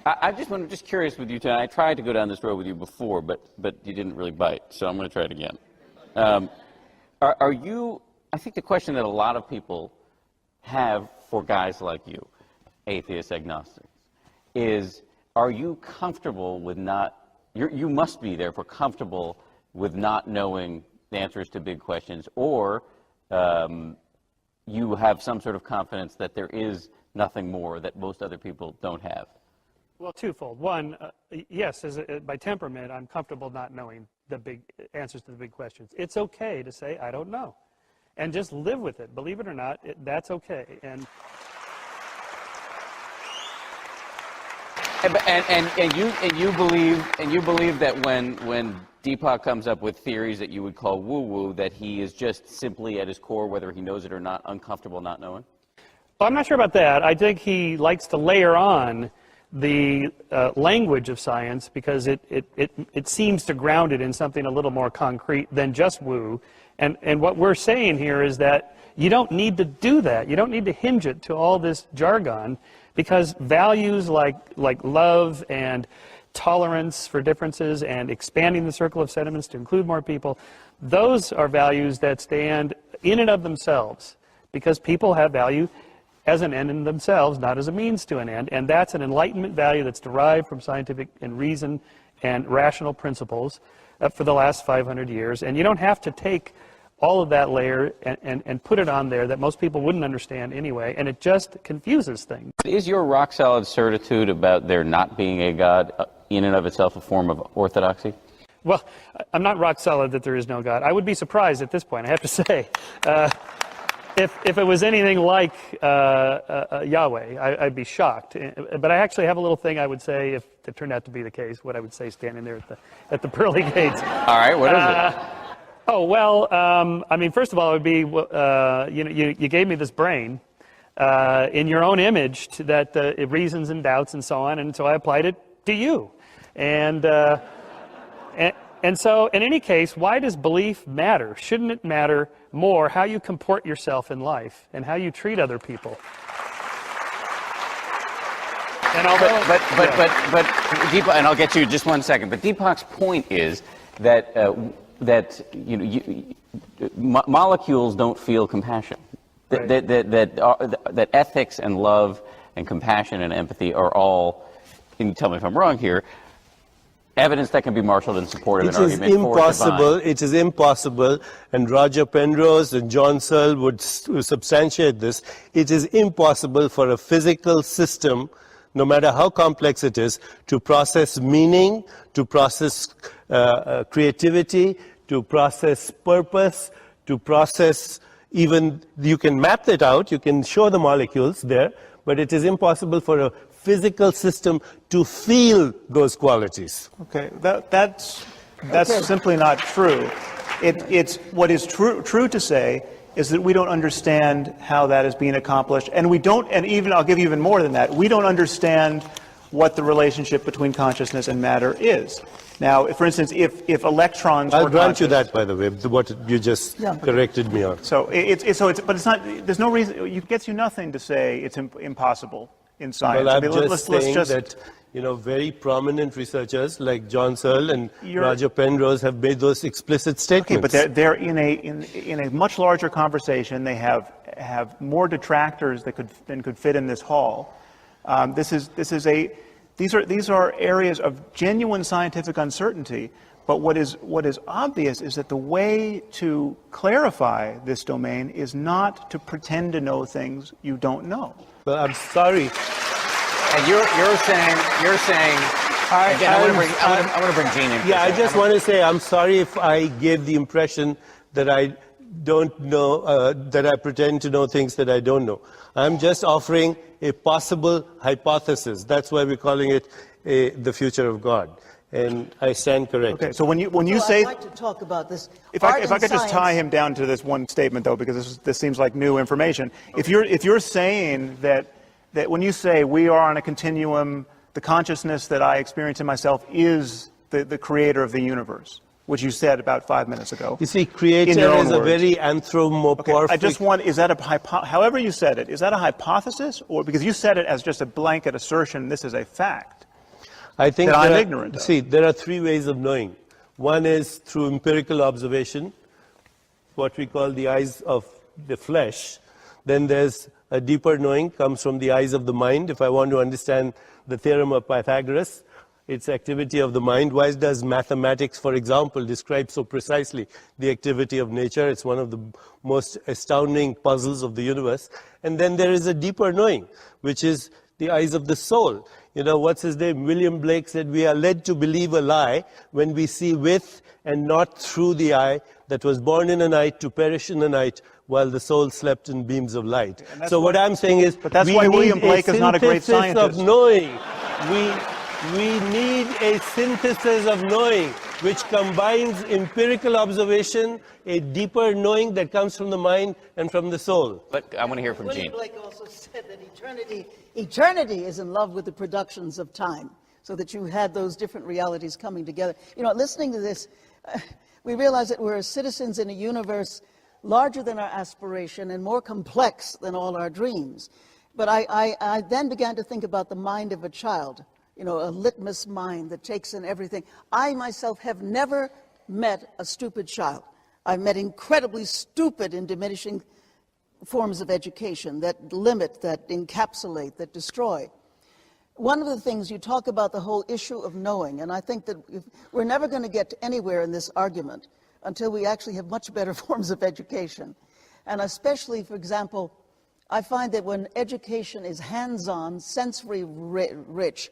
I just curious with you tonight. I tried to go down this road with you before, but you didn't really bite, so I'm going to try it again. Are you, I think the question that a lot of people have for guys like you, atheists, agnostics, is are you comfortable with not, you must be therefore comfortable with not knowing the answers to big questions, or you have some sort of confidence that there is nothing more that most other people don't have? Well, twofold. One, yes, by temperament, I'm comfortable not knowing the big answers to the big questions. It's okay to say, I don't know. And just live with it. Believe it or not, that's okay. And you believe that when Deepak comes up with theories that you would call woo-woo, that he is just simply at his core, whether he knows it or not, uncomfortable not knowing? Well, I'm not sure about that. I think he likes to layer on the language of science because it seems to ground it in something a little more concrete than just woo. And what we're saying here is that you don't need to do that. You don't need to hinge it to all this jargon, because values like love and tolerance for differences and expanding the circle of sentiments to include more people, those are values that stand in and of themselves, because people have value as an end in themselves, not as a means to an end, and that's an enlightenment value that's derived from scientific and reason and rational principles for the last 500 years. And you don't have to take all of that layer and put it on there that most people wouldn't understand anyway, and it just confuses things. Is your rock-solid certitude about there not being a God in and of itself a form of orthodoxy? Well, I'm not rock-solid that there is no God. I would be surprised at this point, I have to say. If it was anything like Yahweh, I'd be shocked. But I actually have a little thing I would say, if it turned out to be the case, what I would say standing there at the pearly gates. All right, what is it? Oh, well, I mean, first of all, it would be, you gave me this brain in your own image that it reasons and doubts and so on, and so I applied it to you. And so, in any case, why does belief matter? Shouldn't it matter more how you comport yourself in life and how you treat other people? And but Deepak, and I'll get to you in just one second. But Deepak's point is that molecules don't feel compassion. Right. That ethics and love and compassion and empathy are all, and you tell me if I'm wrong here, evidence that can be marshaled in support of an argument for divine. It is impossible, and Roger Penrose and John Searle would substantiate this. It is impossible for a physical system, no matter how complex it is, to process meaning, to process creativity, to process purpose, to process even, you can map that out, you can show the molecules there, but it is impossible for a physical system to feel those qualities. Okay, that's simply not true. It's what is true to say is that we don't understand how that is being accomplished, and we don't, and even I'll give you even more than that. We don't understand what the relationship between consciousness and matter is. Now, for instance, if electrons I'll were grant you that, by the way, what you just corrected me on. So but it's not. There's no reason. It gets you nothing to say it's impossible in science. Well, I'm just saying that, very prominent researchers like John Searle and Roger Penrose have made those explicit statements. Okay, but they're in a much larger conversation. They have more detractors than could fit in this hall. These are areas of genuine scientific uncertainty. But what is obvious is that the way to clarify this domain is not to pretend to know things you don't know. Well, I'm sorry. And you're saying. Again, I want to bring Gene in. Yeah, I just want to say I'm sorry if I gave the impression that I don't know, that I pretend to know things that I don't know. I'm just offering a possible hypothesis. That's why we're calling it the future of God. And I stand corrected. Okay, so when you say, I'd like to talk about this. If I could just tie him down to this one statement, though, because this seems like new information. Okay. If you're saying that when you say we are on a continuum, the consciousness that I experience in myself is the creator of the universe, which you said about 5 minutes ago. You see, creator is a very anthropomorphic. Okay, I just want, is that however you said it, is that a hypothesis? Or because you said it as just a blanket assertion, this is a fact. I think that I'm there are- ignorant of. See, there are three ways of knowing. One is through empirical observation, what we call the eyes of the flesh. Then there's a deeper knowing, comes from the eyes of the mind. If I want to understand the theorem of Pythagoras, it's activity of the mind. Why does mathematics, for example, describe so precisely the activity of nature? It's one of the most astounding puzzles of the universe. And then there is a deeper knowing, which is the eyes of the soul. You know, what's his name? William Blake said, we are led to believe a lie when we see with and not through the eye that was born in a night to perish in a night while the soul slept in beams of light. So what I'm saying is, But that's we why need William Blake is not a great synthesis scientist. of knowing. We need a synthesis of knowing which combines empirical observation, a deeper knowing that comes from the mind and from the soul. But I want to hear from William Gene. Blake also said that eternity is in love with the productions of time, so that you had those different realities coming together. You know, listening to this, we realize that we're citizens in a universe larger than our aspiration and more complex than all our dreams. But I then began to think about the mind of a child, you know, a litmus mind that takes in everything. I myself have never met a stupid child. I've met incredibly stupid and diminishing forms of education that limit, that encapsulate, that destroy. One of the things you talk about the whole issue of knowing, and I think that we're never going to get anywhere in this argument until we actually have much better forms of education. And especially, for example, I find that when education is hands-on, sensory-rich,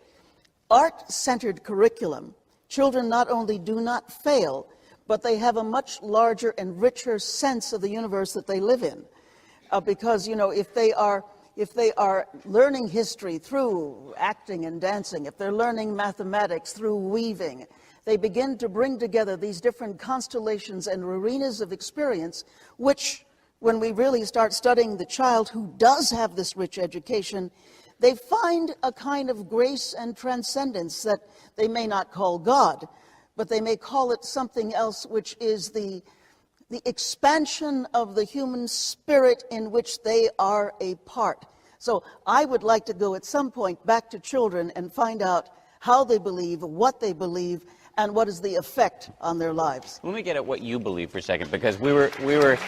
art-centered curriculum, children not only do not fail, but they have a much larger and richer sense of the universe that they live in. Because, you know, if they are learning history through acting and dancing, if they're learning mathematics through weaving, they begin to bring together these different constellations and arenas of experience, which, when we really start studying the child who does have this rich education, they find a kind of grace and transcendence that they may not call God, but they may call it something else, which is the expansion of the human spirit in which they are a part. So I would like to go at some point back to children and find out how they believe, what they believe, and what is the effect on their lives. Let me get at what you believe for a second, because we were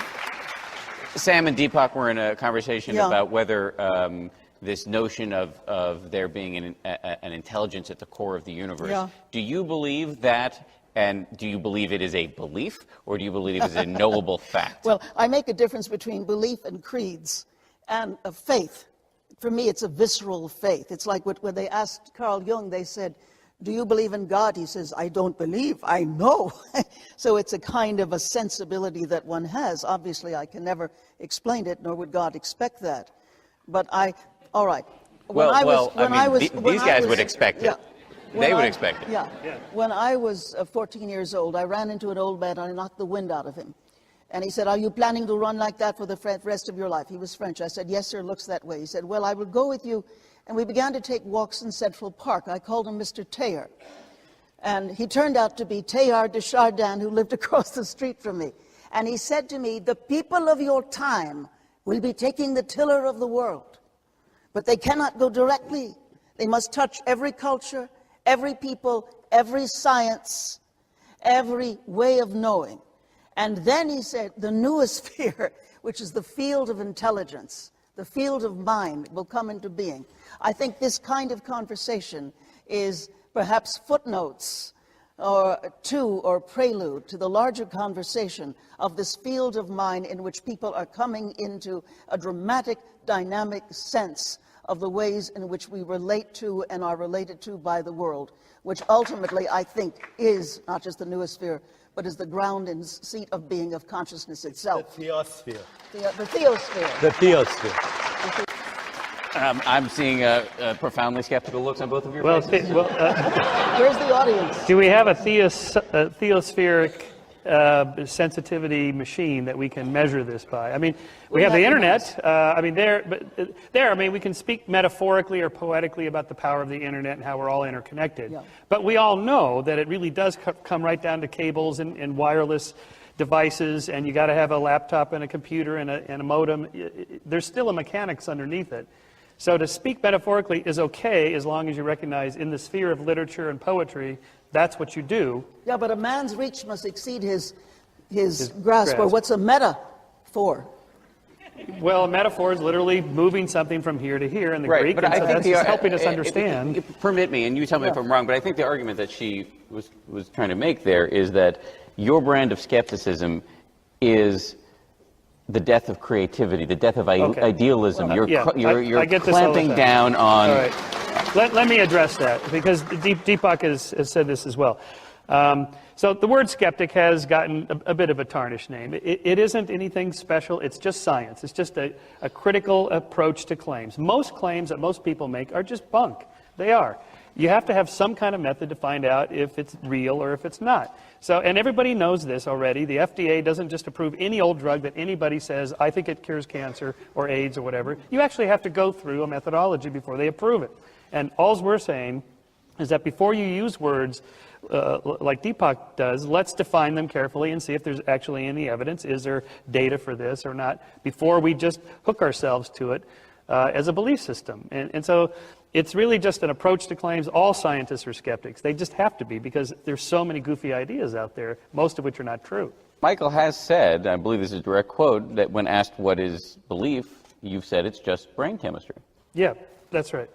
Sam and Deepak were in a conversation about whether this notion of there being an intelligence at the core of the universe. Yeah. Do you believe that, and do you believe it is a belief, or do you believe it is a knowable fact? Well, I make a difference between belief and creeds and a faith. For me, it's a visceral faith. It's like when they asked Carl Jung, they said, do you believe in God? He says, I don't believe, I know. So it's a kind of a sensibility that one has. Obviously, I can never explain it, nor would God expect that. But all right. These guys would expect it. They would expect it. Yeah. When I was 14 years old, I ran into an old man and I knocked the wind out of him. And he said, are you planning to run like that for the rest of your life? He was French. I said, yes, sir, looks that way. He said, well, I will go with you. And we began to take walks in Central Park. I called him Mr. Teilhard. And he turned out to be Teilhard de Chardin, who lived across the street from me. And he said to me, the people of your time will be taking the tiller of the world. But they cannot go directly. They must touch every culture, every people, every science, every way of knowing. And then he said, the noosphere, which is the field of intelligence, the field of mind, will come into being. I think this kind of conversation is perhaps footnotes or prelude to the larger conversation of this field of mind in which people are coming into a dramatic, dynamic sense of the ways in which we relate to and are related to by the world, which ultimately I think is not just the noosphere, but is the ground and seat of being of consciousness itself. The theosphere. The theosphere. The theosphere. I'm seeing profoundly skeptical looks on both of your faces. Where's the audience? Do we have a theospheric sensitivity machine that we can measure this by? I mean, we have the internet. I mean, we can speak metaphorically or poetically about the power of the internet and how we're all interconnected. Yeah. But we all know that it really does come right down to cables and wireless devices, and you got to have a laptop and a computer and a modem. There's still a mechanics underneath it. So to speak metaphorically is okay as long as you recognize in the sphere of literature and poetry, that's what you do. Yeah, but a man's reach must exceed his grasp. Or what's a metaphor? Well, a metaphor is literally moving something from here to here in the Right, Greek, but and I so think that's just helping us understand. Permit me, and you tell me if I'm wrong, but I think the argument that she was trying to make there is that your brand of skepticism is the death of creativity, the death of idealism. Well, you're I get this all the clamping time. down on... All right. Let me address that, because Deepak has said this as well. So the word skeptic has gotten a bit of a tarnished name. It isn't anything special. It's just science. It's just a critical approach to claims. Most claims that most people make are just bunk. They are. You have to have some kind of method to find out if it's real or if it's not. So, and everybody knows this already. The FDA doesn't just approve any old drug that anybody says, I think it cures cancer or AIDS or whatever. You actually have to go through a methodology before they approve it. And all we're saying is that before you use words like Deepak does, let's define them carefully and see if there's actually any evidence. Is there data for this or not? Before we just hook ourselves to it as a belief system. And so it's really just an approach to claims. All scientists are skeptics. They just have to be, because there's so many goofy ideas out there, most of which are not true. Michael has said, I believe this is a direct quote, that when asked what is belief, you've said it's just brain chemistry. Yeah, that's right.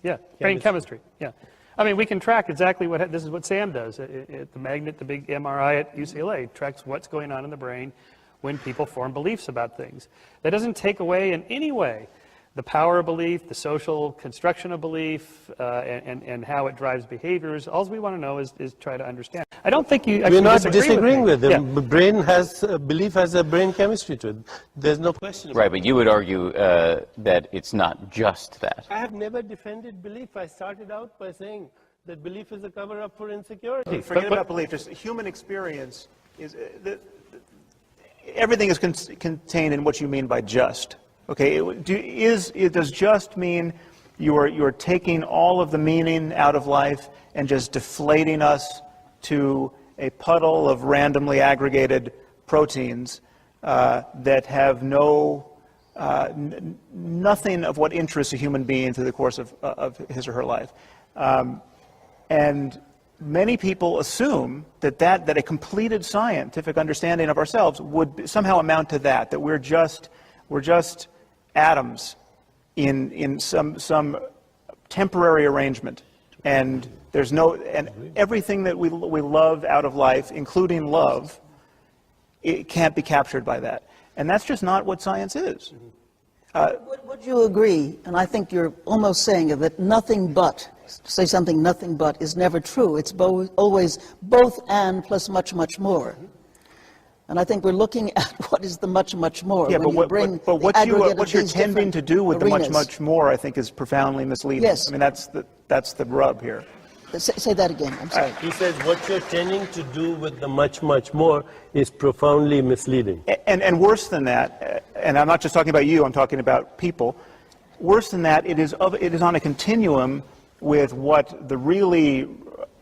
Yeah, brain chemistry. Yeah. I mean, we can track exactly this is what Sam does. The magnet, the big MRI at UCLA, tracks what's going on in the brain when people form beliefs about things. That doesn't take away in any way the power of belief, the social construction of belief, and how it drives behaviors. All we want to know is try to understand. I don't think you actually We're not disagree disagreeing with me. them. Yeah. Belief has a brain chemistry to it. There's no question about Right, but you would argue that it's not just that. I have never defended belief. I started out by saying that belief is a cover-up for insecurity. Forget about belief. Just human experience is everything is contained in what you mean by just. Okay, does just mean you're taking all of the meaning out of life and just deflating us to a puddle of randomly aggregated proteins that have nothing of what interests a human being through the course of his or her life? And many people assume that a completed scientific understanding of ourselves would somehow amount to that we're just atoms in some temporary arrangement, and everything that we love out of life, including love, it can't be captured by that. And that's just not what science is. Would you agree, and I think you're almost saying it, that nothing but is never true. It's always both and plus much, much more. And I think we're looking at what is the much, much more. Yeah, when but what you're these tending to do with arenas. the much, much more, I think, is profoundly misleading. Yes. I mean, that's the rub here. Say that again. I'm sorry. He says what you're tending to do with the much, much more is profoundly misleading. And worse than that, and I'm not just talking about you, I'm talking about people, worse than that, it is on a continuum with what the really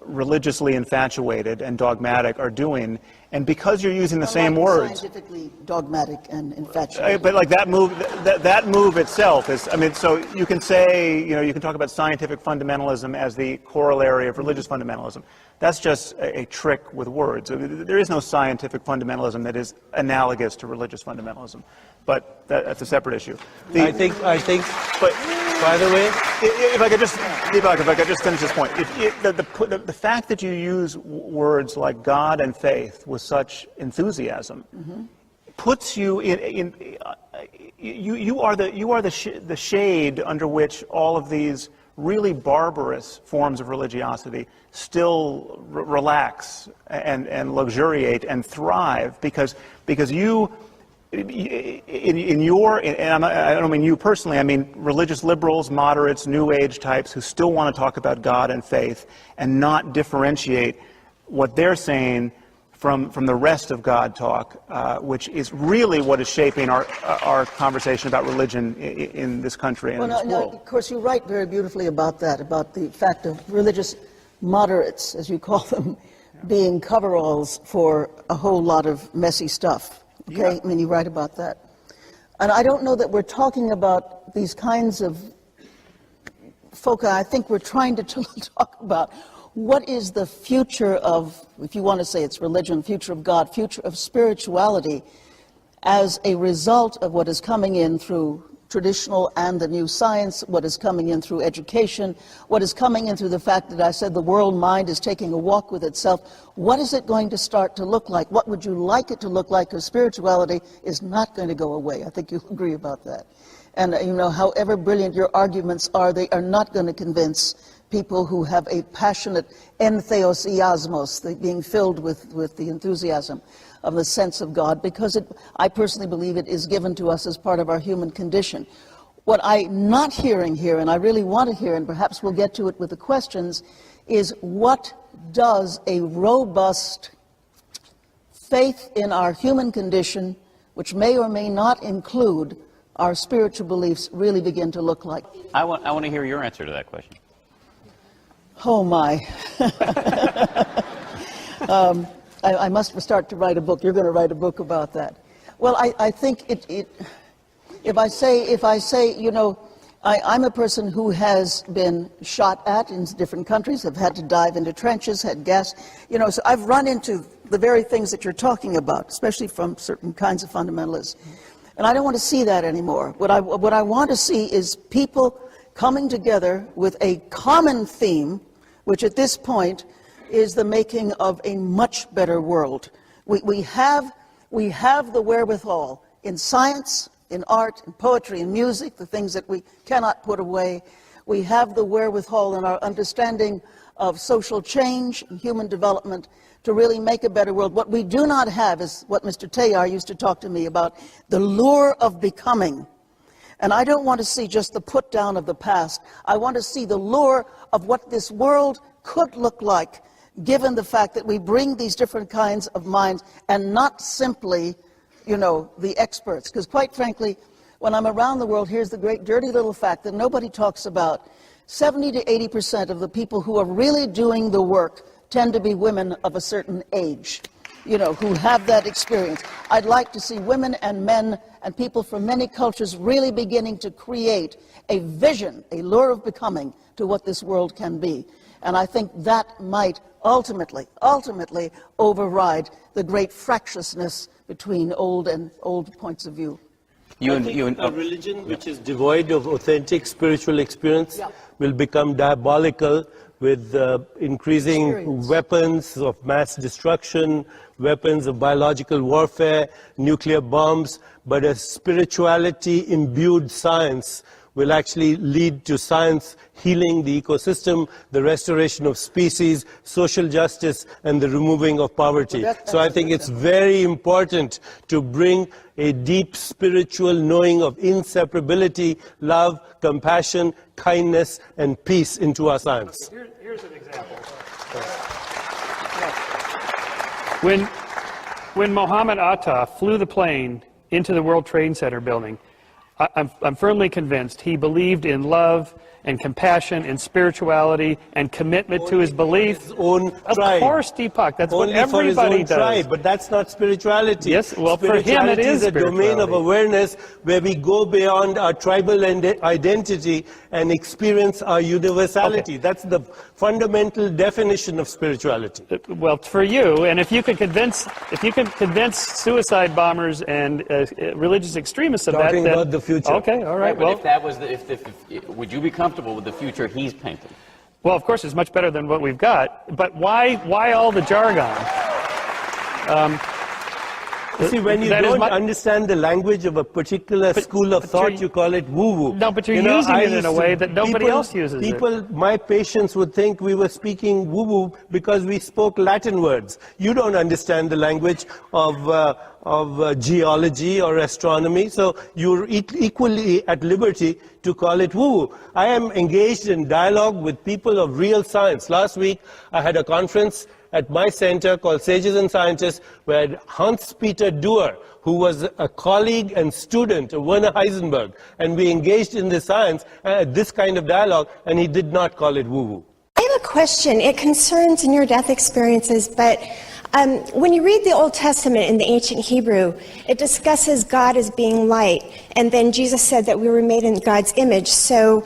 religiously infatuated and dogmatic are doing, and because you're using the same words, Scientifically dogmatic and infatuated. but like that move itself is, I mean, so you can say, you can talk about scientific fundamentalism as the corollary of religious fundamentalism. That's just a trick with words. I mean, there is no scientific fundamentalism that is analogous to religious fundamentalism, but that's a separate issue. I think. But by the way, if I could just finish this point, the fact that you use words like God and faith with such enthusiasm puts you you are the shade under which all of these really barbarous forms of religiosity still relax and luxuriate and thrive because you. I don't mean you personally, I mean religious liberals, moderates, New Age types who still want to talk about God and faith and not differentiate what they're saying from the rest of God talk, which is really what is shaping our conversation about religion in this country and in this world. Of course, you write very beautifully about that, about the fact of religious moderates, as you call them, being coveralls for a whole lot of messy stuff. Okay, Yeah. I mean, you write about that. And I don't know that we're talking about these kinds of foci, I think we're trying to talk about what is the future of, if you want to say it's religion, future of God, future of spirituality, as a result of what is coming in through traditional and the new science, what is coming in through education, what is coming in through the fact that I said the world mind is taking a walk with itself. What is it going to start to look like? What would you like it to look like? Because spirituality is not going to go away. I think you'll agree about that. And, however brilliant your arguments are, they are not going to convince people who have a passionate entheosiasmos, being filled with the enthusiasm of the sense of God, because I personally believe it is given to us as part of our human condition. What I'm not hearing here, and I really want to hear, and perhaps we'll get to it with the questions, is what does a robust faith in our human condition, which may or may not include our spiritual beliefs, really begin to look like? I want to hear your answer to that question. Oh, my. I must start to write a book. You're going to write a book about that. Well, I think if I say, I'm a person who has been shot at in different countries, have had to dive into trenches, had gas, so I've run into the very things that you're talking about, especially from certain kinds of fundamentalists. And I don't want to see that anymore. What I want to see is people coming together with a common theme, which at this point is the making of a much better world. We have the wherewithal in science, in art, in poetry, in music, the things that we cannot put away. We have the wherewithal in our understanding of social change and human development to really make a better world. What we do not have is what Mr. Teilhard used to talk to me about, the lure of becoming. And I don't want to see just the put down of the past. I want to see the lure of what this world could look like, given the fact that we bring these different kinds of minds and not simply, the experts. Because quite frankly, when I'm around the world, here's the great dirty little fact that nobody talks about. 70 to 80% of the people who are really doing the work tend to be women of a certain age, who have that experience. I'd like to see women and men and people from many cultures really beginning to create a vision, a lure of becoming to what this world can be. And I think that might ultimately override the great fractiousness between old points of view. A religion which is devoid of authentic spiritual experience will become diabolical, with increasing weapons of mass destruction, weapons of biological warfare, nuclear bombs. But a spirituality-imbued science will actually lead to science healing the ecosystem, the restoration of species, social justice, and the removing of poverty. So I think it's very important to bring a deep spiritual knowing of inseparability, love, compassion, kindness, and peace into our science. Here's an example. When Mohammed Atta flew the plane into the World Trade Center building, I'm firmly convinced he believed in love and compassion and spirituality and commitment to his belief. His own of tribe. Course, Deepak, that's only what everybody for his own does. Tribe, but that's not spirituality. Yes, well, for him it is a domain of spirituality. awareness where we go beyond our tribal identity and experience our universality. Okay. That's the fundamental definition of spirituality. Well, for you, and if you could convince suicide bombers and religious extremists of Talking that, about the future. Okay, all right. But Well, if that was would you be comfortable with the future he's painting? well, of course, it's much better than what we've got. But why all the jargon? See, when you don't understand the language of a particular school of thought, you call it woo-woo. No, but you're using it in a way that nobody else uses it. My patients would think we were speaking woo-woo because we spoke Latin words. You don't understand the language of geology or astronomy, so you're equally at liberty to call it woo-woo. I am engaged in dialogue with people of real science. Last week, I had a conference at my center called Sages and Scientists, where Hans-Peter Duer, who was a colleague and student of Werner Heisenberg, and we engaged in this science, this kind of dialogue, and he did not call it woo-woo. I have a question. It concerns near-death experiences, but when you read the Old Testament in the ancient Hebrew, it discusses God as being light, and then Jesus said that we were made in God's image. So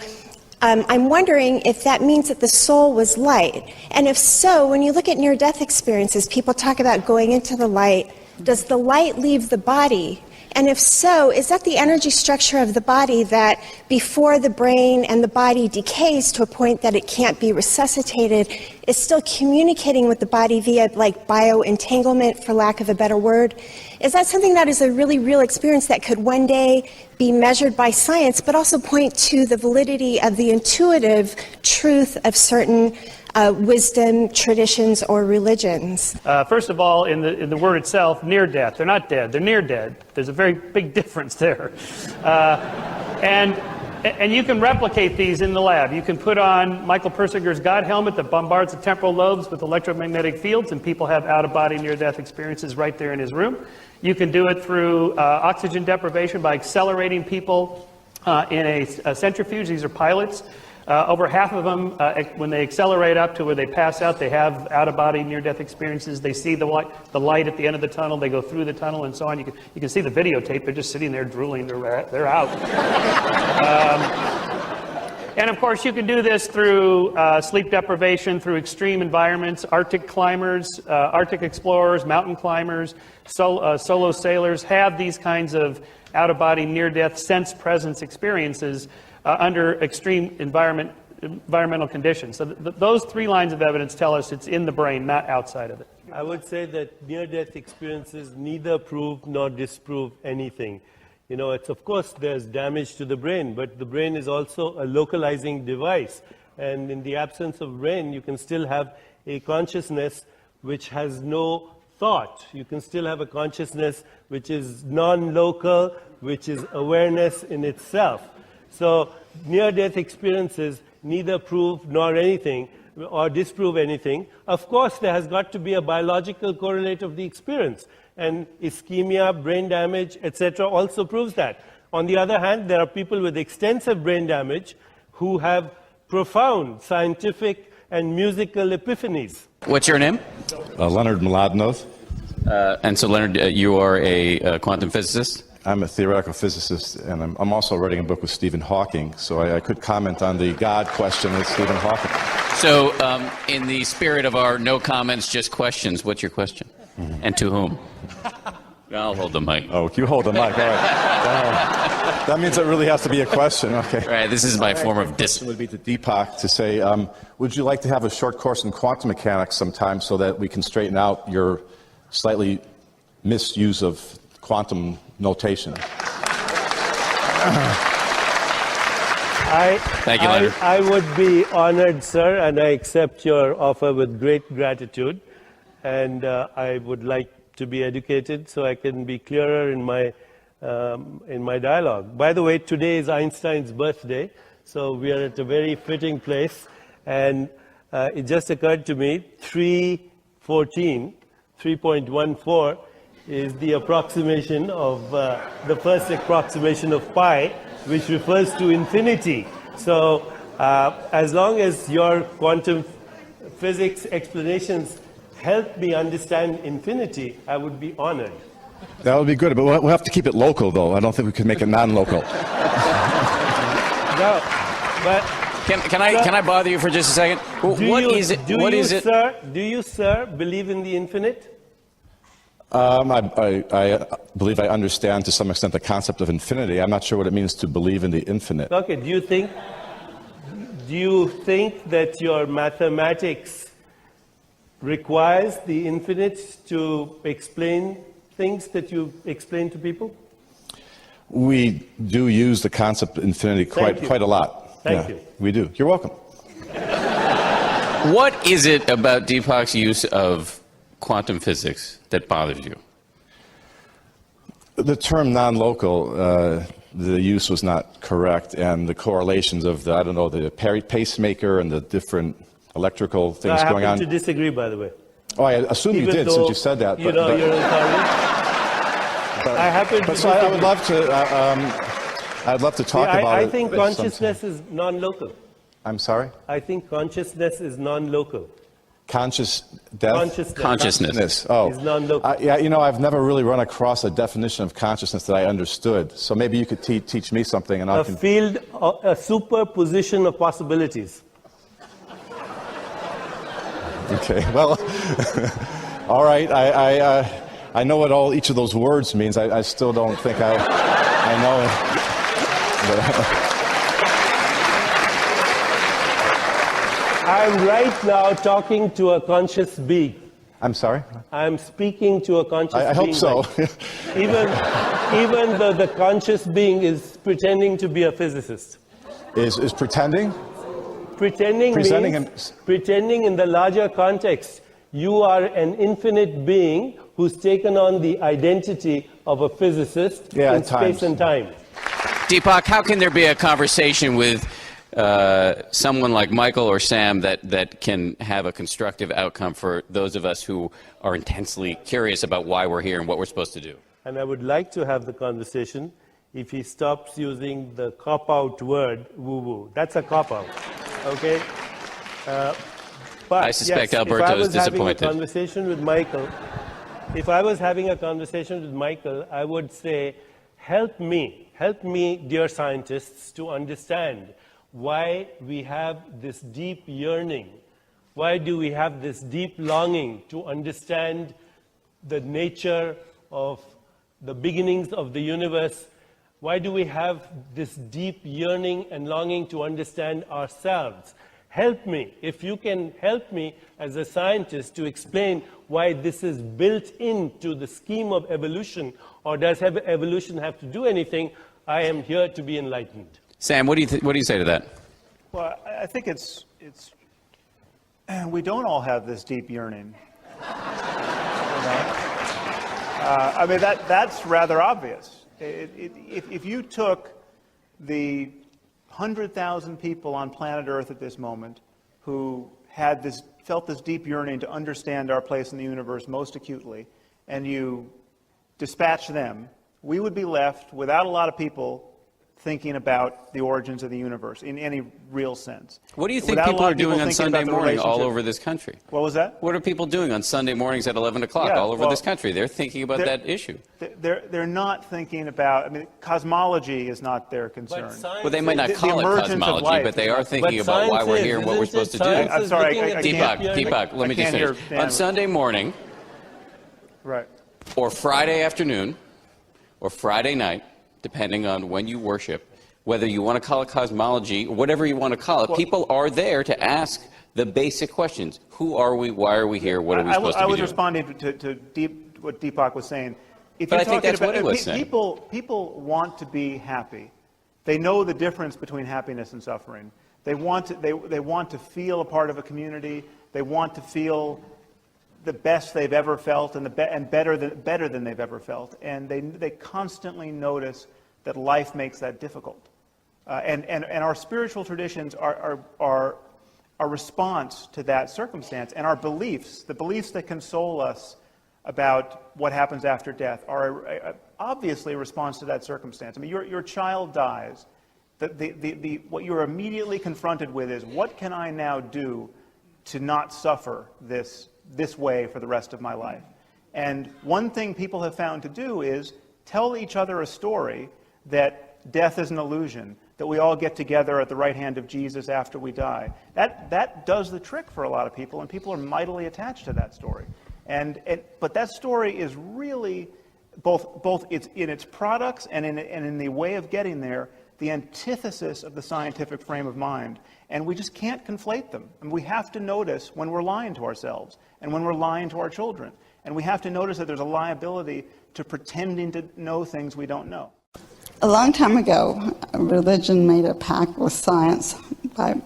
I'm wondering if that means that the soul was light. And if so, when you look at near-death experiences, people talk about going into the light. Does the light leave the body? And if so, is that the energy structure of the body that before the brain and the body decays to a point that it can't be resuscitated, is still communicating with the body via like bioentanglement, for lack of a better word? Is that something that is a really real experience that could one day be measured by science, but also point to the validity of the intuitive truth of certain wisdom, traditions, or religions? First of all, in the word itself, near death. They're not dead. They're near dead. There's a very big difference there. And you can replicate these in the lab. You can put on Michael Persiger's God helmet that bombards the temporal lobes with electromagnetic fields, and people have out-of-body near-death experiences right there in his room. You can do it through oxygen deprivation by accelerating people in a centrifuge. These are pilots. Over half of them, when they accelerate up to where they pass out, they have out-of-body near-death experiences. They see the light at the end of the tunnel. They go through the tunnel and so on. You can see the videotape. They're just sitting there drooling. They're out. And of course, you can do this through sleep deprivation, through extreme environments. Arctic climbers, Arctic explorers, mountain climbers, solo sailors have these kinds of out-of-body near-death sense presence experiences under extreme environmental conditions. So those three lines of evidence tell us it's in the brain, not outside of it. I would say that near-death experiences neither prove nor disprove anything. You know, it's, of course, there's damage to the brain, but the brain is also a localizing device. And in the absence of brain, you can still have a consciousness which has no thought. You can still have a consciousness which is non-local, which is awareness in itself. So near-death experiences neither prove nor anything or disprove anything. Of course, there has got to be a biological correlate of the experience. And ischemia, brain damage, etc. also proves that. On the other hand, there are people with extensive brain damage who have profound scientific and musical epiphanies. What's your name? Leonard Mladinov. And so, Leonard, you are a quantum physicist? I'm a theoretical physicist, and I'm also writing a book with Stephen Hawking, so I could comment on the God question with Stephen Hawking. So, in the spirit of our no comments, just questions, what's your question? Mm-hmm. And to whom? I'll hold the mic. Oh, you hold the mic, all right. That means it really has to be a question, okay. Right, this is my form of dis... would be to Deepak to say, would you like to have a short course in quantum mechanics sometime so that we can straighten out your slightly misuse of quantum notation? Thank you, Leonard. I would be honored, sir, and I accept your offer with great gratitude. And I would like to be educated so I can be clearer in my dialogue. By the way, today is Einstein's birthday, so we are at a very fitting place. And it just occurred to me, 3.14 is the approximation of the first approximation of pi, which refers to infinity. So as long as your quantum physics explanations help me understand infinity, I would be honored. That would be good, but we'll have to keep it local, though. I don't think we can make it non-local. No, but can I bother you for just a second? What is it? Do you, sir, believe in the infinite? I believe I understand to some extent the concept of infinity. I'm not sure what it means to believe in the infinite. Okay, do you think that your mathematics requires the infinite to explain things that you explain to people? We do use the concept of infinity quite a lot. Thank you. We do. You're welcome. What is it about Deepak's use of quantum physics that bothers you? The term non-local, the use was not correct, and the correlations of the, the pacemaker and the different electrical things going on. I happen to disagree, by the way. Oh, I assume you did since you said that. You know, you're I happen to so I would love to. I'd love to talk about it. I think consciousness is non-local. I'm sorry? I think consciousness is non-local. Consciousness. Oh, Is non-local. yeah. You know, I've never really run across a definition of consciousness that I understood. So maybe you could teach me something, and I A can. field, a superposition of possibilities. Okay. Well, all right. I know what each of those words means. I still don't think I know it. I'm right now talking to a conscious being. I'm sorry? I'm speaking to a conscious being. I hope so. Even though the conscious being is pretending to be a physicist. Is pretending? Pretending Presenting means pretending in the larger context. You are an infinite being who's taken on the identity of a physicist in space and time. Deepak, how can there be a conversation with someone like Michael or Sam that can have a constructive outcome for those of us who are intensely curious about why we're here and what we're supposed to do? And I would like to have the conversation if he stops using the cop-out word, woo-woo. That's a cop-out, okay? But I suspect yes, Alberto is disappointed. If I was having a conversation with Michael, I would say, help me, dear scientists, to understand why we have this deep yearning. Why do we have this deep longing to understand the nature of the beginnings of the universe? Why do we have this deep yearning and longing to understand ourselves? Help me. If you can help me as a scientist to explain why this is built into the scheme of evolution, or does evolution have to do anything, I am here to be enlightened. Sam, what do you say to that? Well, I think it's we don't all have this deep yearning. I mean, that's rather obvious. If you took the 100,000 people on planet Earth at this moment who felt this deep yearning to understand our place in the universe most acutely, and you dispatch them, we would be left without a lot of people thinking about the origins of the universe in any real sense. What do you think people are doing on Sunday morning all over this country? What was that? What are people doing on Sunday mornings at 11 o'clock all over this country? They're thinking about that issue. They're not thinking about, I mean, cosmology is not their concern. Well, they might not call it cosmology, but they are thinking about why we're here and what we're supposed to do. I'm sorry, Deepak, let me just finish. On Sunday morning, right, or Friday afternoon, or Friday night, depending on when you worship, whether you want to call it cosmology or whatever you want to call it, people are there to ask the basic questions. Who are we? Why are we here? What are we supposed to be doing? I was responding to what Deepak was saying. But I think that's what he was saying. People want to be happy. They know the difference between happiness and suffering. They want to feel a part of a community. They want to feel the best they've ever felt and better than they've ever felt. And they constantly notice that life makes that difficult. And our spiritual traditions are our response to that circumstance, and our beliefs, the beliefs that console us about what happens after death, are obviously a response to that circumstance. I mean, your child dies. What you're immediately confronted with is, what can I now do to not suffer this way for the rest of my life? And one thing people have found to do is tell each other a story that death is an illusion, that we all get together at the right hand of Jesus after we die. That does the trick for a lot of people, and people are mightily attached to that story. But that story is really both in its products and in the way of getting there, the antithesis of the scientific frame of mind. And we just can't conflate them. And we have to notice when we're lying to ourselves and when we're lying to our children. And we have to notice that there's a liability to pretending to know things we don't know. A long time ago, religion made a pact with science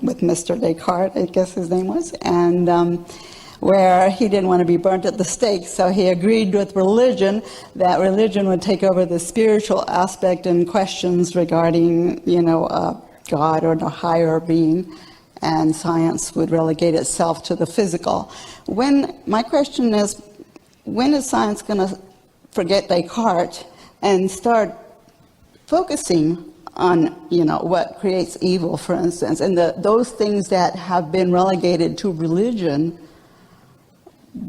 with Mr. Descartes, I guess his name was, and where he didn't want to be burnt at the stake, so he agreed with religion that religion would take over the spiritual aspect and questions regarding, God or the higher being, and science would relegate itself to the physical. My question is, when is science going to forget Descartes and start focusing on, what creates evil, for instance, and those things that have been relegated to religion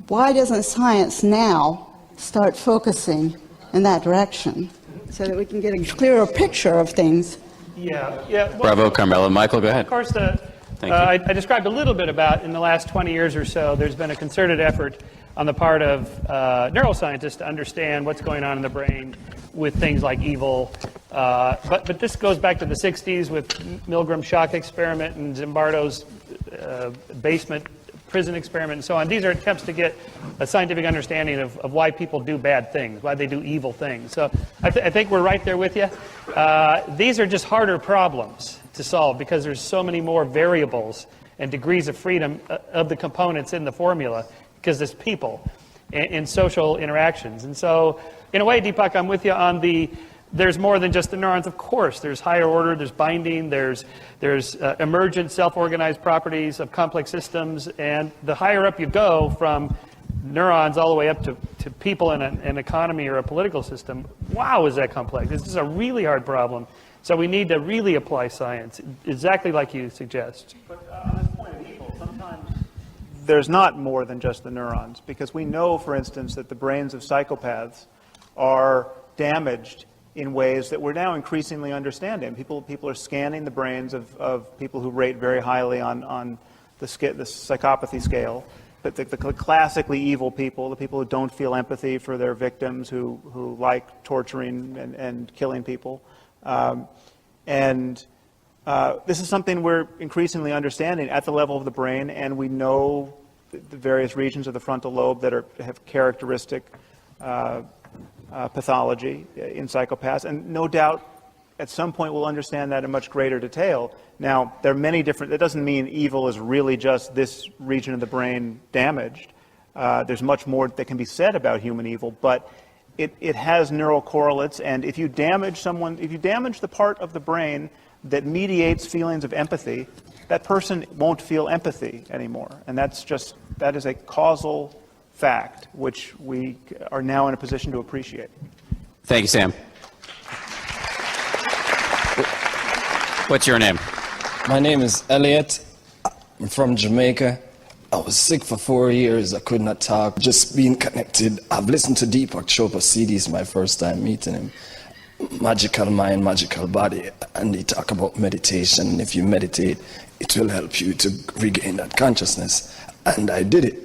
why doesn't science now start focusing in that direction so that we can get a clearer picture of things? Yeah. Well, Bravo, Carmela. Michael, go ahead. of course, Thank you. I described a little bit about in the last 20 years or so, there's been a concerted effort on the part of neuroscientists to understand what's going on in the brain with things like evil. But this goes back to the 60s with Milgram's shock experiment and Zimbardo's basement prison experiment and so on. These are attempts to get a scientific understanding of why people do bad things, why they do evil things. So I think we're right there with you. These are just harder problems to solve because there's so many more variables and degrees of freedom of the components in the formula because there's people and social interactions. And so, in a way, Deepak, I'm with you on there's more than just the neurons, of course. There's higher order, there's binding, there's emergent self-organized properties of complex systems, and the higher up you go from neurons all the way up to people in an economy or a political system, wow, is that complex. This is a really hard problem. So we need to really apply science, exactly like you suggest. But on this point of evil, sometimes there's not more than just the neurons, because we know, for instance, that the brains of psychopaths are damaged in ways that we're now increasingly understanding. People are scanning the brains of people who rate very highly on the psychopathy scale. But the classically evil people, the people who don't feel empathy for their victims, who like torturing and killing people. This is something we're increasingly understanding at the level of the brain, and we know the various regions of the frontal lobe that have characteristic pathology in psychopaths, and no doubt at some point we'll understand that in much greater detail. Now, there are many different, that doesn't mean evil is really just this region of the brain damaged. There's much more that can be said about human evil, but it has neural correlates, and if you damage the part of the brain that mediates feelings of empathy, that person won't feel empathy anymore. And that is a causal fact, which we are now in a position to appreciate. Thank you, Sam. What's your name? My name is Elliot. I'm from Jamaica. I was sick for 4 years. I could not talk. Just being connected. I've listened to Deepak Chopra CDs my first time meeting him. Magical mind, magical body. And they talk about meditation. If you meditate, it will help you to regain that consciousness. And I did it.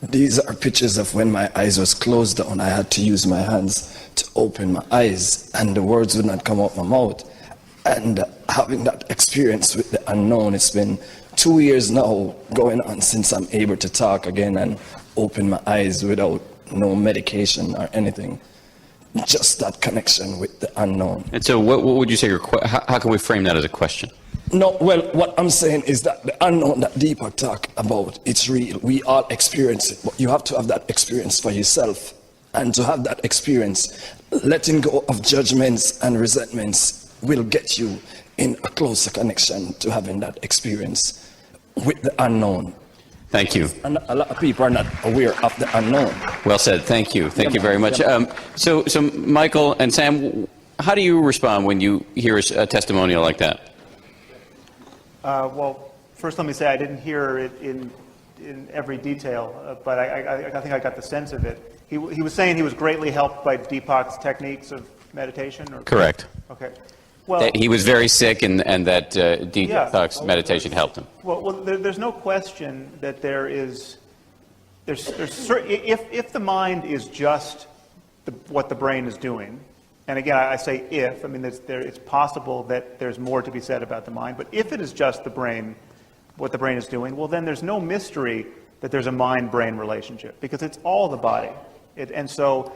These are pictures of when my eyes was closed down. I had to use my hands to open my eyes, and the words would not come out my mouth. And having that experience with the unknown, it's been 2 years now going on since I'm able to talk again and open my eyes without no medication or anything. Just that connection with the unknown. And so what would you say, how can we frame that as a question? No, well, what I'm saying is that the unknown that Deepak talked about, it's real. We all experience it, but you have to have that experience for yourself. And to have that experience, letting go of judgments and resentments will get you in a closer connection to having that experience with the unknown. Thank you. And a lot of people are not aware of the unknown. Well said. Thank you. Thank you very much. So Michael and Sam, how do you respond when you hear a testimonial like that? Well, first let me say I didn't hear it in every detail, but I think I got the sense of it. He was saying he was greatly helped by Deepak's techniques of meditation? Or? Correct. Okay. Well, he was very sick, and that Deepak's meditation helped him. Well, there's no question that if the mind is just what the brain is doing, and again, I say if, I mean, it's possible that there's more to be said about the mind, but if it is just the brain, what the brain is doing, well, then there's no mystery that there's a mind-brain relationship, because it's all the body. So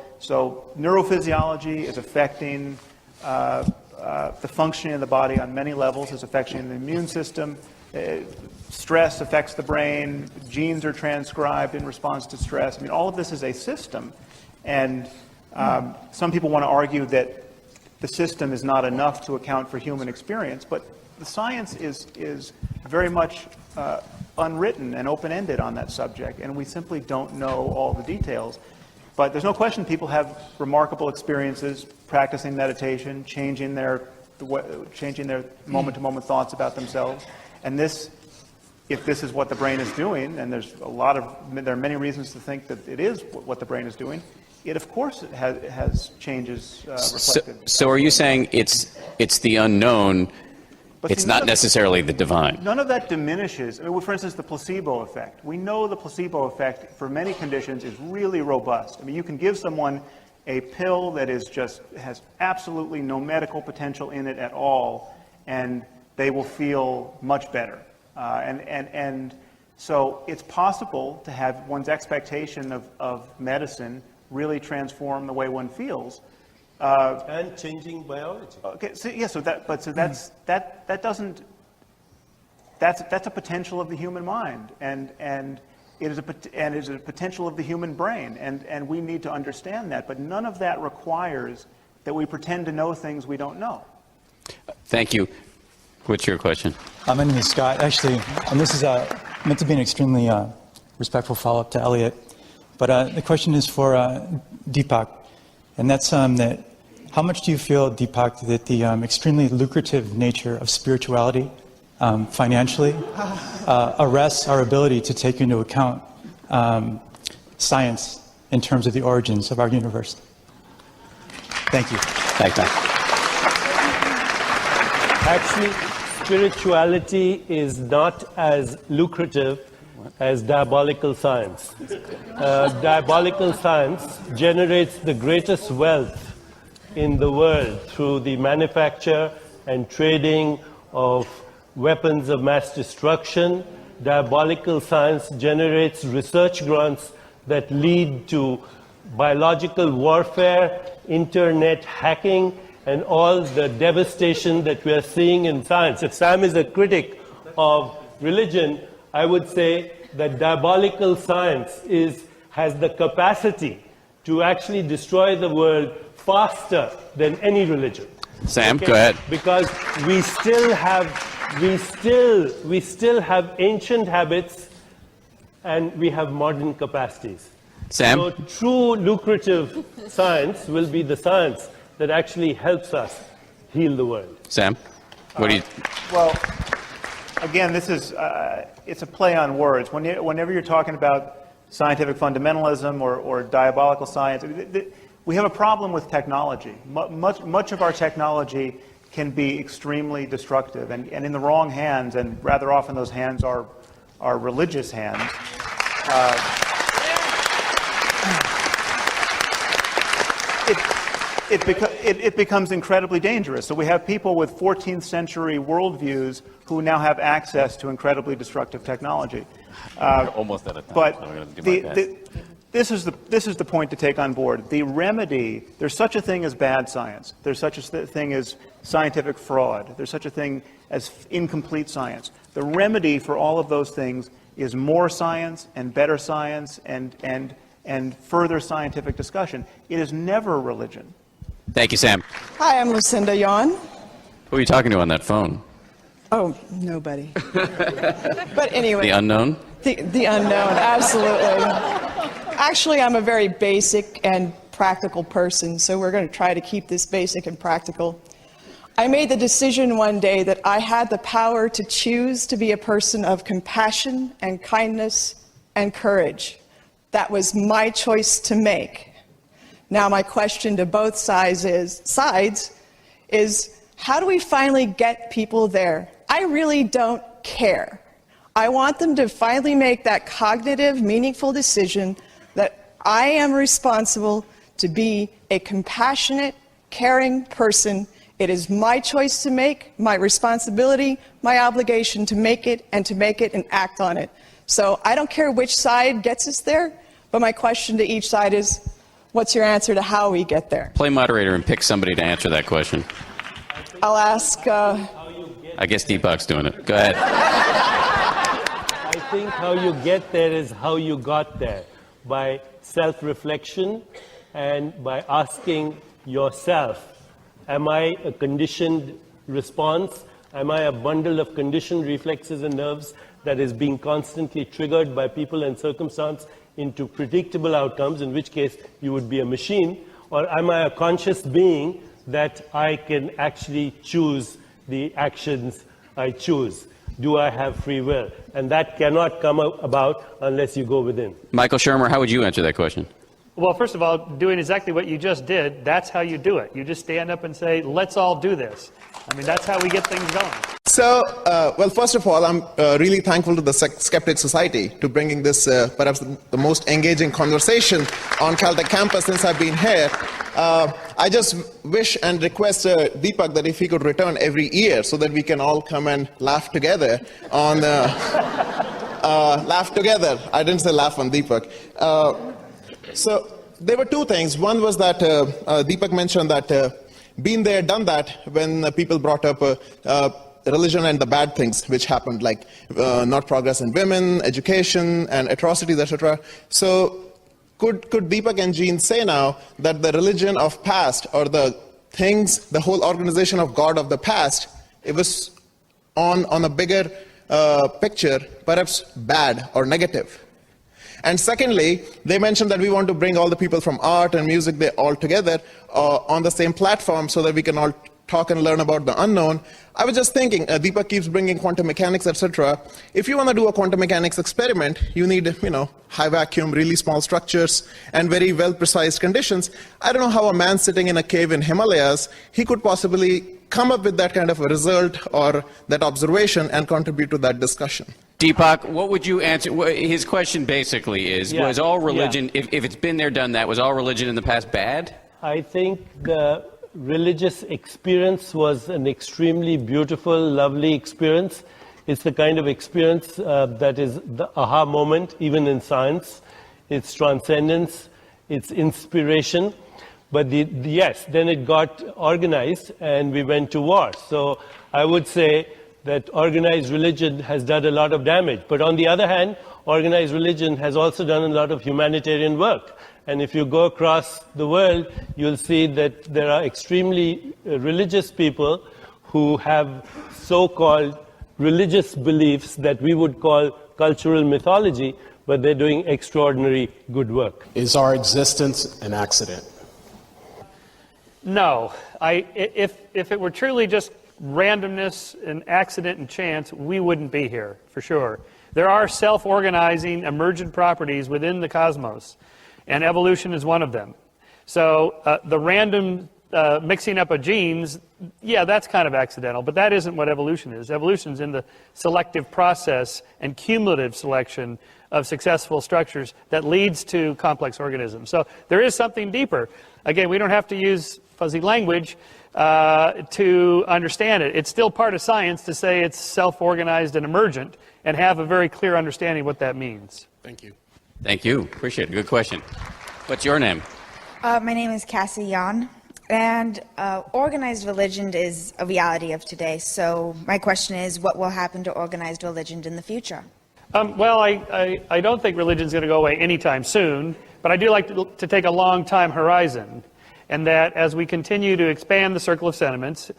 neurophysiology is affecting the functioning of the body on many levels, is affecting the immune system. Stress affects the brain. Genes are transcribed in response to stress. I mean, all of this is a system. And some people want to argue that the system is not enough to account for human experience, but the science is very much unwritten and open-ended on that subject, and we simply don't know all the details. But there's no question people have remarkable experiences practicing meditation, changing their moment-to-moment thoughts about themselves. And this if this is what the brain is doing, and there are many reasons to think that it is what the brain is doing, it of course has changes reflected. So are you saying it's the unknown, But it's see, not necessarily the divine? None of that diminishes. I mean, for instance, the placebo effect. We know the placebo effect for many conditions is really robust. I mean, you can give someone a pill that has absolutely no medical potential in it at all, and they will feel much better. And so it's possible to have one's expectation of medicine really transform the way one feels. And changing biology. Okay, so yeah, that's a potential of the human mind, and it is a potential of the human brain, and we need to understand that. But none of that requires that we pretend to know things we don't know. Thank you. What's your question? My name is Scott. Actually, and this is meant to be an extremely respectful follow-up to Elliot. But the question is for Deepak, and that's that how much do you feel, Deepak, that the extremely lucrative nature of spirituality financially arrests our ability to take into account science in terms of the origins of our universe? Thank you. Thank you. Actually, spirituality is not as lucrative as diabolical science. Diabolical science generates the greatest wealth in the world through the manufacture and trading of weapons of mass destruction. Diabolical science generates research grants that lead to biological warfare, internet hacking, and all the devastation that we are seeing in science. If Sam is a critic of religion, I would say that diabolical science has the capacity to actually destroy the world faster than any religion. Sam, Okay? go ahead. Because we still have ancient habits, and we have modern capacities. Sam? So true lucrative science will be the science that actually helps us heal the world. Sam, what do you... Well, again, this is it's a play on words. Whenever you're talking about scientific fundamentalism or diabolical science, we have a problem with technology. Much of our technology can be extremely destructive, and in the wrong hands, and rather often those hands are religious hands. It becomes incredibly dangerous. So we have people with 14th century worldviews who now have access to incredibly destructive technology. Almost out of time. But so I'm gonna do my best. this is the point to take on board. The remedy, there's such a thing as bad science. There's such a thing as scientific fraud. There's such a thing as incomplete science. The remedy for all of those things is more science and better science and further scientific discussion. It is never religion. Thank you, Sam. Hi, I'm Lucinda Yon. Who are you talking to on that phone? Oh, nobody. But anyway. The unknown? The unknown, absolutely. Actually, I'm a very basic and practical person, so we're going to try to keep this basic and practical. I made the decision one day that I had the power to choose to be a person of compassion and kindness and courage. That was my choice to make. Now, my question to both sides is how do we finally get people there? I really don't care. I want them to finally make that cognitive, meaningful decision that I am responsible to be a compassionate, caring person. It is my choice to make, my responsibility, my obligation to make it and act on it. So I don't care which side gets us there, but my question to each side is, what's your answer to how we get there? Play moderator and pick somebody to answer that question. I'll ask... I guess Deepak's doing it. Go ahead. I think how you get there is how you got there, by self-reflection and by asking yourself, am I a conditioned response? Am I a bundle of conditioned reflexes and nerves that is being constantly triggered by people and circumstance into predictable outcomes, in which case you would be a machine? Or am I a conscious being that I can actually choose the actions I choose? do I have free will? And that cannot come about unless you go within. Michael Shermer, how would you answer that question? Well, first of all, doing exactly what you just did, that's how you do it. You just stand up and say, let's all do this. I mean, that's how we get things going. So, well, first of all, I'm really thankful to the Skeptics Society to bringing this perhaps the most engaging conversation on Caltech campus since I've been here. I just wish and request Deepak that if he could return every year so that we can all come and laugh together on laugh together. I didn't say laugh on Deepak. So there were two things. One was that Deepak mentioned that been there, done that when people brought up religion and the bad things which happened, like not progress in women, education, and atrocities, etc. So could Deepak and Jean say now that the religion of past, or the things, the whole organization of God of the past, it was on a bigger picture, perhaps bad or negative? And secondly, they mentioned that we want to bring all the people from art and music, they all together on the same platform so that we can all talk and learn about the unknown. I was just thinking, Deepak keeps bringing quantum mechanics, etc. If you want to do a quantum mechanics experiment, you need, high vacuum, really small structures, and very well precise conditions. I don't know how a man sitting in a cave in Himalayas, he could possibly come up with that kind of a result or that observation and contribute to that discussion. Deepak, what would you answer? His question basically is, was all religion, if it's been there, done that, was all religion in the past bad? I think the religious experience was an extremely beautiful, lovely experience. It's the kind of experience that is the aha moment, even in science. It's transcendence, it's inspiration. But yes, then it got organized and we went to war. So I would say that organized religion has done a lot of damage. But on the other hand, organized religion has also done a lot of humanitarian work. And if you go across the world, you'll see that there are extremely religious people who have so-called religious beliefs that we would call cultural mythology, but they're doing extraordinary good work. Is our existence an accident? No. If it were truly just randomness and accident and chance, we wouldn't be here, for sure. There are self-organizing emergent properties within the cosmos, and evolution is one of them. So the random mixing up of genes, yeah, that's kind of accidental, but that isn't what evolution is. Evolution is in the selective process and cumulative selection of successful structures that leads to complex organisms. So there is something deeper. Again, we don't have to use fuzzy language to understand it. It's still part of science to say it's self-organized and emergent and have a very clear understanding of what that means. Thank you. Thank you. Appreciate it. Good question. What's your name? My name is Cassie Yan, and organized religion is a reality of today. So my question is, what will happen to organized religion in the future? Well, I don't think religion's going to go away anytime soon, but I do like to take a long time horizon. And that as we continue to expand the circle of sentiments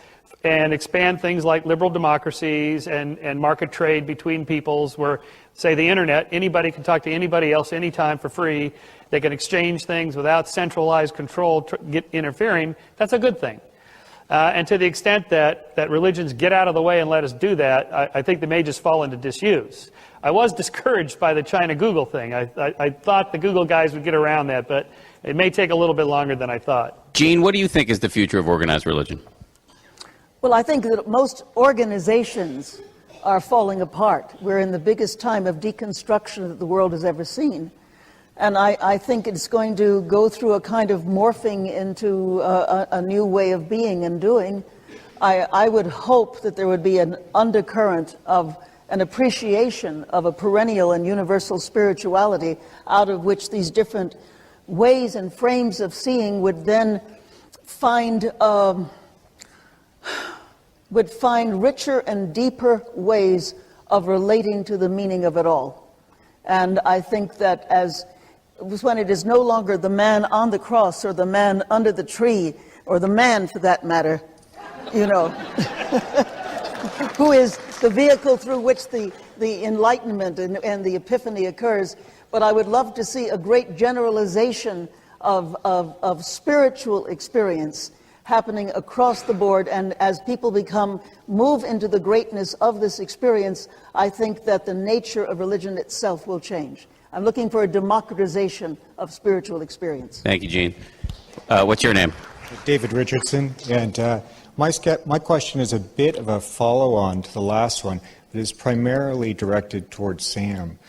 and expand things like liberal democracies and market trade between peoples where, say, the internet, anybody can talk to anybody else anytime for free, they can exchange things without centralized control interfering, that's a good thing. And to the extent that religions get out of the way and let us do that, I think they may just fall into disuse. I was discouraged by the China Google thing. I thought the Google guys would get around that, but it may take a little bit longer than I thought. Jean, what do you think is the future of organized religion? Well, I think that most organizations are falling apart. We're in the biggest time of deconstruction that the world has ever seen. And I think it's going to go through a kind of morphing into a new way of being and doing. I would hope that there would be an undercurrent of an appreciation of a perennial and universal spirituality out of which these different ways and frames of seeing would then find richer and deeper ways of relating to the meaning of it all. And I think that when it is no longer the man on the cross or the man under the tree, or the man for that matter, who is the vehicle through which the enlightenment and the epiphany occurs. But I would love to see a great generalization of spiritual experience happening across the board, and as people move into the greatness of this experience, I think that the nature of religion itself will change. I'm looking for a democratization of spiritual experience. Thank you, Gene. What's your name? David Richardson, and my question is a bit of a follow-on to the last one, but is primarily directed towards Sam.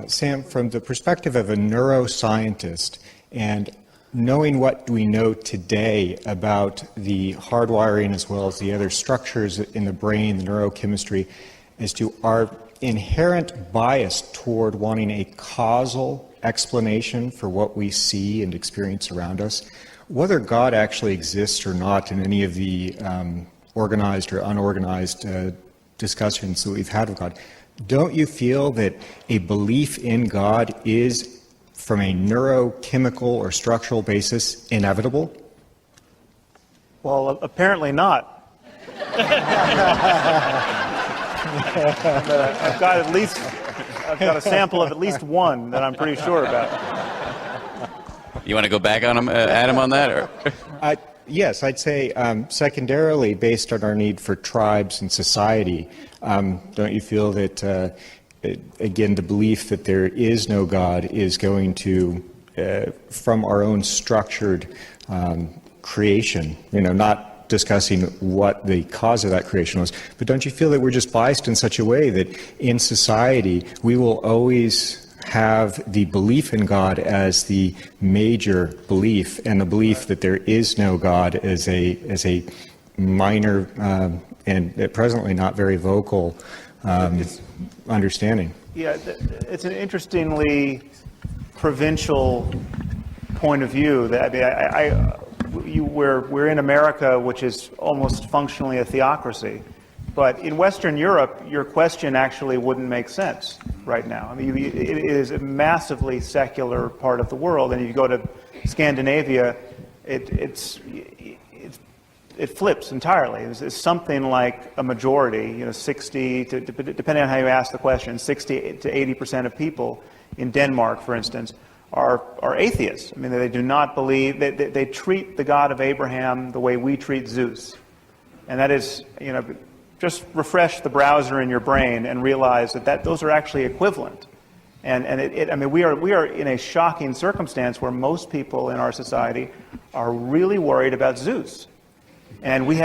Sam, from the perspective of a neuroscientist, and knowing what we know today about the hardwiring as well as the other structures in the brain, the neurochemistry, as to our inherent bias toward wanting a causal explanation for what we see and experience around us, whether God actually exists or not in any of the organized or unorganized discussions that we've had with God, don't you feel that a belief in God is, from a neurochemical or structural basis, inevitable? Well, apparently not. I've got a sample of at least one that I'm pretty sure about. You want to go back on him, Adam, on that? Or? Yes, I'd say secondarily, based on our need for tribes and society, don't you feel that, again, the belief that there is no God is going to, from our own structured creation, not discussing what the cause of that creation was, but don't you feel that we're just biased in such a way that in society we will always have the belief in God as the major belief, and the belief that there is no God as a minor and presently not very vocal understanding? Yeah, it's an interestingly provincial point of view. That we're in America, which is almost functionally a theocracy. But in Western Europe, your question actually wouldn't make sense right now. I mean, it is a massively secular part of the world, and if you go to Scandinavia, it flips entirely. It's something like a majority, 60 to, depending on how you ask the question, 60 to 80% of people in Denmark, for instance, are atheists. I mean, they do not believe, they treat the God of Abraham the way we treat Zeus. And that is, just refresh the browser in your brain and realize that those are actually equivalent. And we are in a shocking circumstance where most people in our society are really worried about Zeus. And you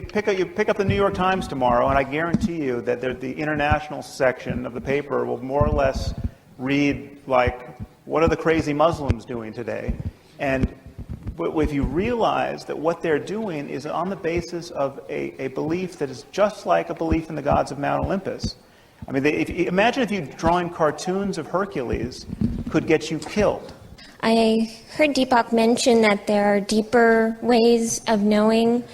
pick up the New York Times tomorrow, and I guarantee you that the international section of the paper will more or less read like, what are the crazy Muslims doing today? And if you realize that what they're doing is on the basis of a belief that is just like a belief in the gods of Mount Olympus. I mean, imagine if you drawing cartoons of Hercules could get you killed. I heard Deepak mention that there are deeper ways of knowing,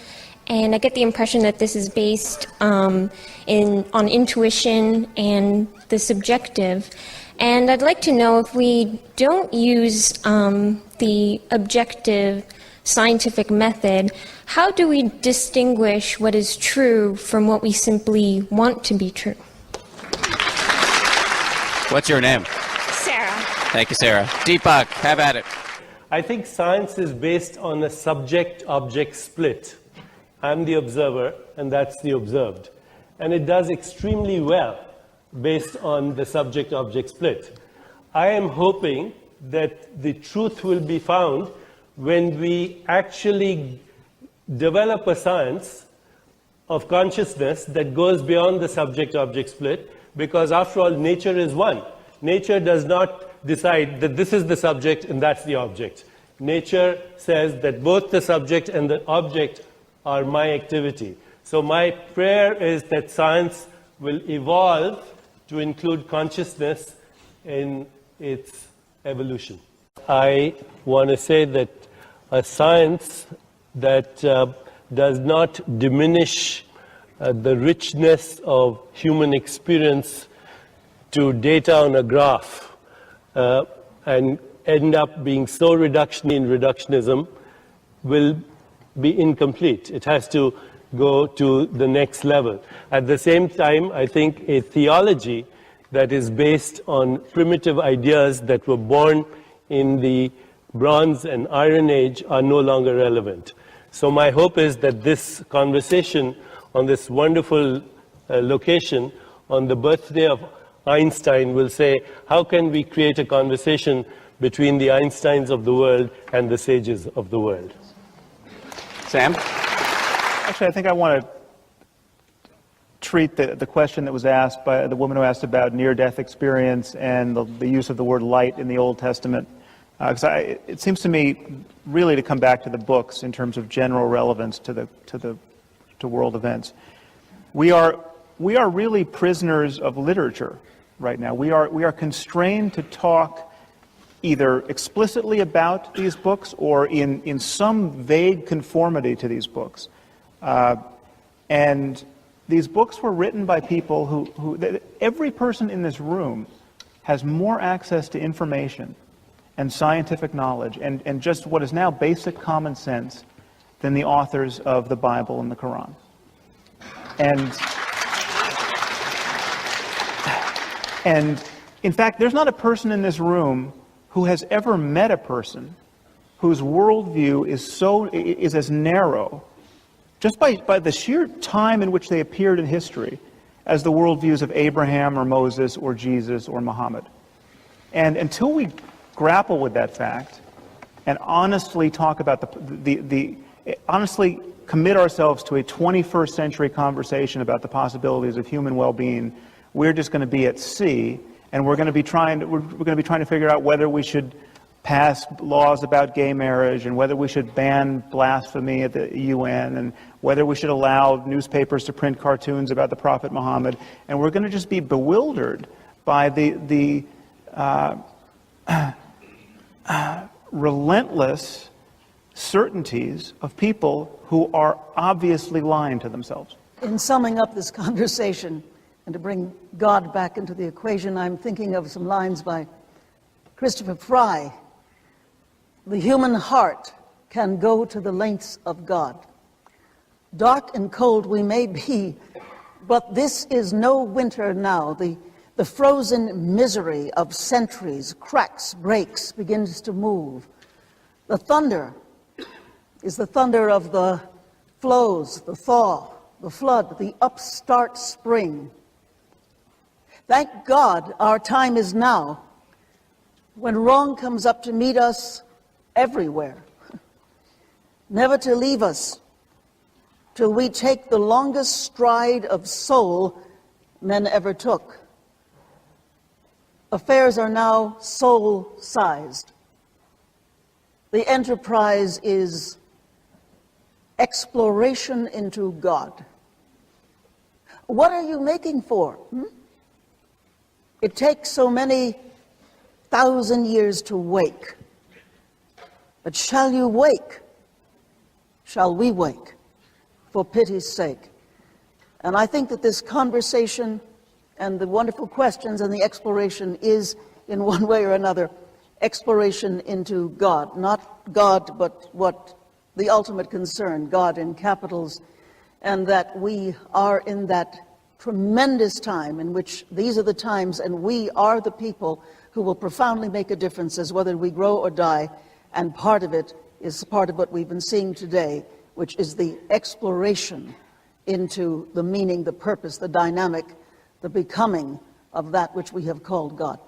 and I get the impression that this is based on intuition and the subjective. And I'd like to know, if we don't use the objective scientific method, how do we distinguish what is true from what we simply want to be true? What's your name? Sarah. Thank you, Sarah. Deepak, have at it. I think science is based on a subject-object split. I'm the observer, and that's the observed. And it does extremely well based on the subject-object split. I am hoping that the truth will be found when we actually develop a science of consciousness that goes beyond the subject-object split, because after all, nature is one. Nature does not decide that this is the subject and that's the object. Nature says that both the subject and the object are my activity. So my prayer is that science will evolve to include consciousness in its evolution. I want to say that a science that does not diminish the richness of human experience to data on a graph and end up being so reductionism will be incomplete. It has to go to the next level. At the same time, I think a theology that is based on primitive ideas that were born in the Bronze and Iron Age are no longer relevant. So my hope is that this conversation on this wonderful location on the birthday of Einstein will say, how can we create a conversation between the Einsteins of the world and the sages of the world? Sam? Actually, I think I want to treat the question that was asked by the woman who asked about near-death experience and the use of the word light in the Old Testament. Because it seems to me really to come back to the books in terms of general relevance to world events. We are really prisoners of literature right now. We are constrained to talk either explicitly about these books or in some vague conformity to these books. And these books were written by people who every person in this room has more access to information and scientific knowledge and just what is now basic common sense than the authors of the Bible and the Quran. And in fact, there's not a person in this room who has ever met a person whose worldview is as narrow, just by the sheer time in which they appeared in history, as the worldviews of Abraham or Moses or Jesus or Muhammad. And until we grapple with that fact and honestly talk about honestly commit ourselves to a 21st century conversation about the possibilities of human well-being, we're just going to be at sea, and we're going to be trying to figure out whether we should pass laws about gay marriage and whether we should ban blasphemy at the UN and whether we should allow newspapers to print cartoons about the Prophet Muhammad, and we're going to just be bewildered by the relentless certainties of people who are obviously lying to themselves. In summing up this conversation, and to bring God back into the equation, I'm thinking of some lines by Christopher Fry. The human heart can go to the lengths of God. Dark and cold we may be, but this is no winter now. The frozen misery of centuries cracks, breaks, begins to move. The thunder is the thunder of the flows, the thaw, the flood, the upstart spring. Thank God our time is now, when wrong comes up to meet us everywhere, never to leave us till we take the longest stride of soul men ever took. Affairs are now soul-sized. The enterprise is exploration into God. What are you making for? It takes so many 1,000 years to wake. But shall you wake? Shall we wake? For pity's sake. And I think that this conversation and the wonderful questions and the exploration is, in one way or another, exploration into God. Not God, but what the ultimate concern, God in capitals, and that we are in that tremendous time in which these are the times and we are the people who will profoundly make a difference as whether we grow or die, and part of it is part of what we've been seeing today, which is the exploration into the meaning, the purpose, the dynamic, the becoming of that which we have called God.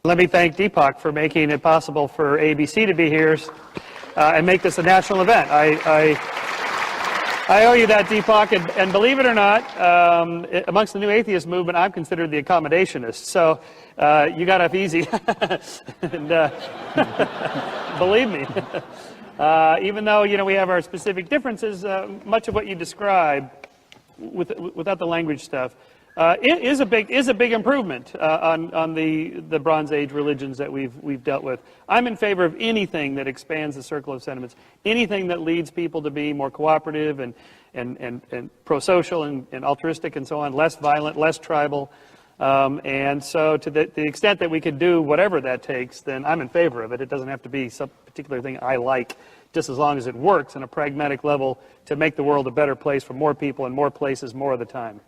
Let me thank Deepak for making it possible for ABC to be here and make this a national event. I owe you that, Deepak, and believe it or not, amongst the new atheist movement, I'm considered the accommodationist, so you got off easy. And, believe me, even though we have our specific differences, much of what you describe, without the language stuff, it is a big improvement on the Bronze Age religions that we've dealt with. I'm in favor of anything that expands the circle of sentiments, anything that leads people to be more cooperative and pro-social and altruistic and so on, less violent, less tribal. And so to the extent that we could do whatever that takes, then I'm in favor of it. It doesn't have to be some particular thing I like, just as long as it works on a pragmatic level to make the world a better place for more people in more places more of the time.